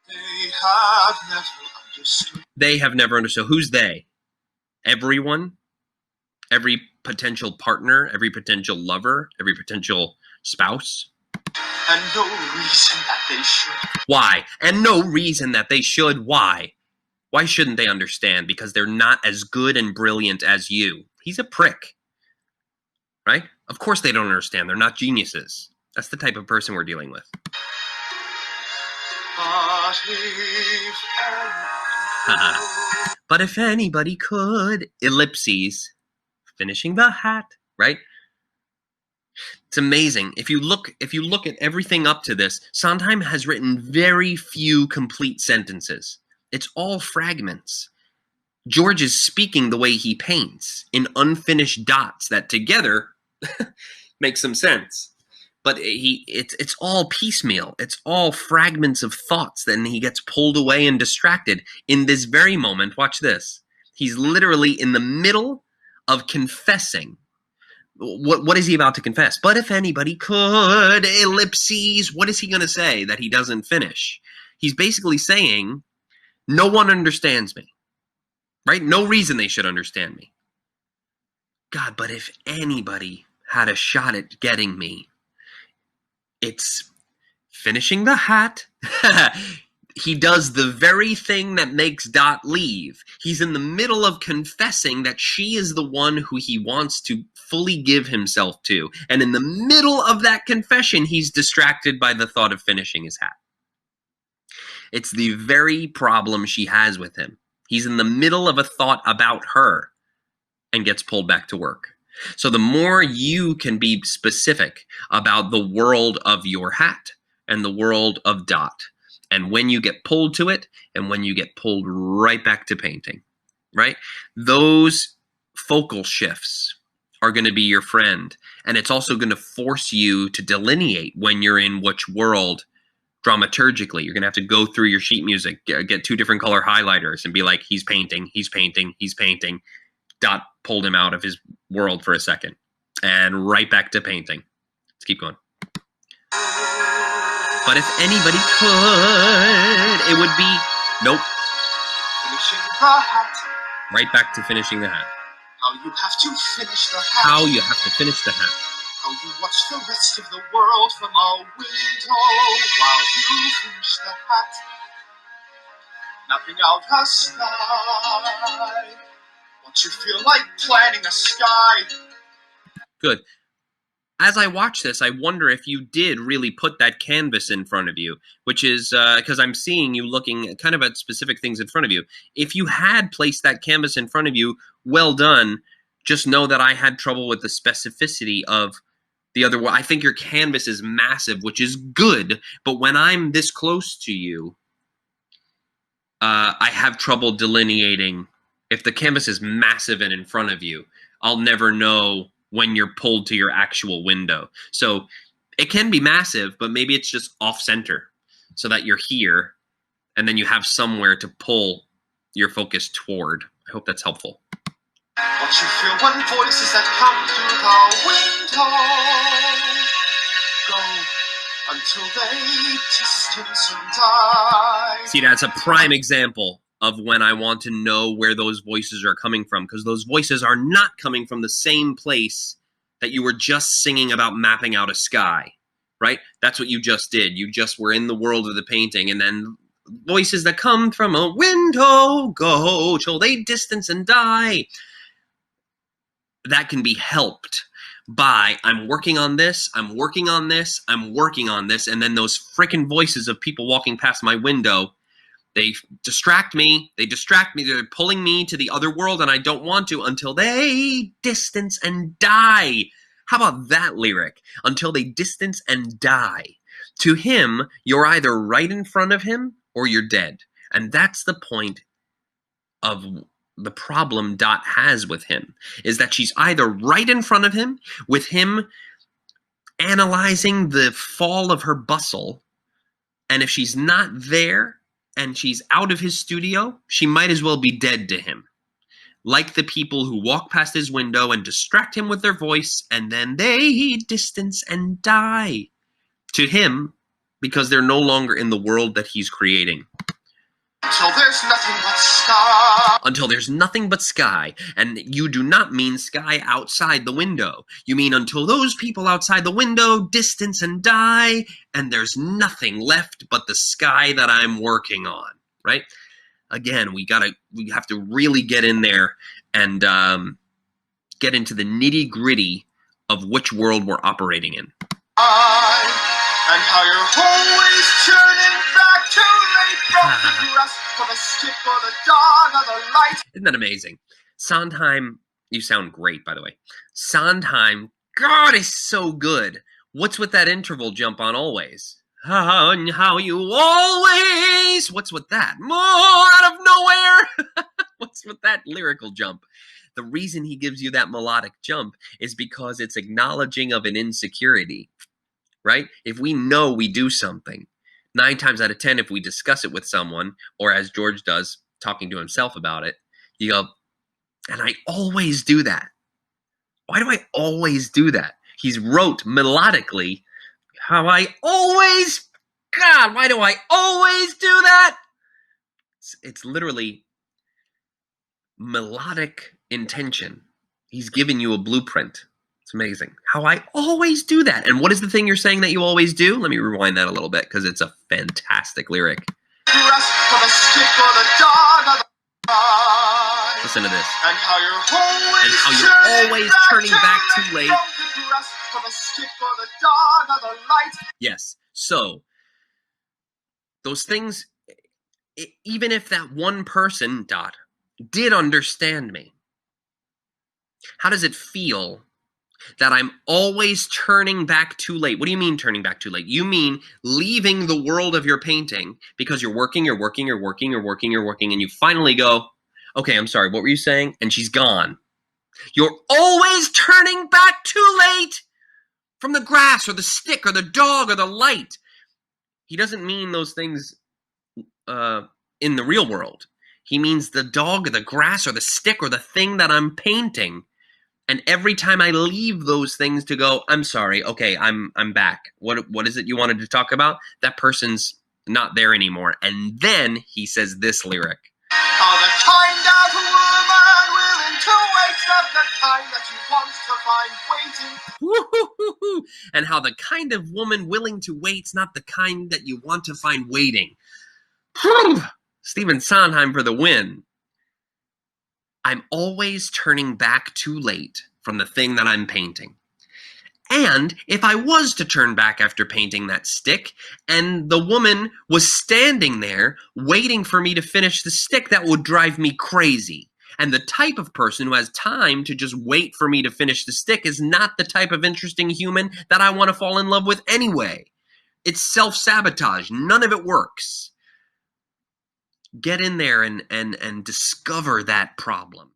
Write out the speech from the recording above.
They have never understood. They have never understood. Who's they? Everyone? Every potential partner, every potential lover, every potential spouse? And no reason that they should. Why? And no reason that they should. Why? Why shouldn't they understand? Because they're not as good and brilliant as you. He's a prick. Right? Of course they don't understand. They're not geniuses. That's the type of person we're dealing with. But if anybody could, ellipses, finishing the hat, right? It's amazing. If you look at everything up to this, Sondheim has written very few complete sentences. It's all fragments. George is speaking the way he paints, in unfinished dots that together make some sense. But it's all piecemeal. It's all fragments of thoughts. Then he gets pulled away and distracted. In this very moment, watch this. He's literally in the middle of confessing. What is he about to confess? But if anybody could, ellipses, what is he going to say that he doesn't finish? He's basically saying, no one understands me, right? No reason they should understand me. God, but if anybody had a shot at getting me, it's finishing the hat. He does the very thing that makes Dot leave. He's in the middle of confessing that she is the one who he wants to fully give himself to. And in the middle of that confession, he's distracted by the thought of finishing his hat. It's the very problem she has with him. He's in the middle of a thought about her and gets pulled back to work. So the more you can be specific about the world of your hat and the world of Dot, and when you get pulled to it, and when you get pulled right back to painting, right? Those focal shifts are going to be your friend. And it's also going to force you to delineate when you're in which world dramaturgically. You're going to have to go through your sheet music, get two different color highlighters and be like, he's painting, he's painting, he's painting. Dot pulled him out of his world for a second. And right back to painting. Let's keep going. But if anybody could, it would be, nope. Finishing the hat. Right back to finishing the hat. How you have to finish the hat. How you have to finish the hat. How you watch the rest of the world from a window while you finish the hat. Mapping out a sky. Don't you feel like planning a sky? Good. As I watch this, I wonder if you did really put that canvas in front of you, which is because I'm seeing you looking kind of at specific things in front of you. If you had placed that canvas in front of you, well done. Just know that I had trouble with the specificity of the other one. I think your canvas is massive, which is good, but when I'm this close to you, I have trouble delineating. If the canvas is massive and in front of you, I'll never know when you're pulled to your actual window. So it can be massive, but maybe it's just off center so that you're here and then you have somewhere to pull your focus toward. I hope that's helpful. What you feel when voices that come through the window go until they distance and die. See, that's a prime example of when I want to know where those voices are coming from, because those voices are not coming from the same place that you were just singing about mapping out a sky, right? That's what you just did. You just were in the world of the painting, and then voices that come from a window go till they distance and die. That can be helped by I'm working on this, I'm working on this, I'm working on this, and then those freaking voices of people walking past my window, they distract me, they're pulling me to the other world, and I don't want to until they distance and die. How about that lyric? Until they distance and die. To him, you're either right in front of him or you're dead. And that's the point of the problem Dot has with him, is that she's either right in front of him, with him analyzing the fall of her bustle, and if she's not there, and she's out of his studio, she might as well be dead to him. Like the people who walk past his window and distract him with their voice, and then they distance and die. To him, because they're no longer in the world that he's creating. Until there's nothing but sky. Until there's nothing but sky. And you do not mean sky outside the window. You mean until those people outside the window distance and die, and there's nothing left but the sky that I'm working on, right? Again, we have to really get in there and get into the nitty-gritty of which world we're operating in. And how you're always turning back too late from the grass for the stick or the dawn or the light. Isn't that amazing? Sondheim, you sound great, by the way. Sondheim, God, is so good. What's with that interval jump on always? How you always. What's with that? More out of nowhere. What's with that lyrical jump? The reason he gives you that melodic jump is because it's acknowledging of an insecurity, right? If we know we do something, 9 times out of 10, if we discuss it with someone, or as George does, talking to himself about it, you go, and I always do that. Why do I always do that? He's wrote melodically, how I always, God, why do I always do that? It's literally melodic intention. He's giving you a blueprint. It's amazing. How I always do that. And what is the thing you're saying that you always do? Let me rewind that a little bit because it's a fantastic lyric. Listen to this. And how you're always turning back too late. Yes. So, those things, even if that one person, did understand me, how does it feel that I'm always turning back too late? What do you mean turning back too late? You mean leaving the world of your painting because you're working, and you finally go, okay, I'm sorry, what were you saying? And she's gone. You're always turning back too late from the grass or the stick or the dog or the light. He doesn't mean those things in the real world. He means the dog or the grass or the stick or the thing that I'm painting. And every time I leave those things to go, I'm sorry, okay, I'm back. What is it you wanted to talk about? That person's not there anymore. And then he says this lyric. Oh, the kind of woman willing to wait, not the kind that you want to find waiting. And how the kind of woman willing to wait's not the kind that you want to find waiting. Stephen Sondheim for the win. I'm always turning back too late from the thing that I'm painting. And if I was to turn back after painting that stick, and the woman was standing there waiting for me to finish the stick, that would drive me crazy. And the type of person who has time to just wait for me to finish the stick is not the type of interesting human that I want to fall in love with anyway. It's self-sabotage. None of it works. Get in there and discover that problem.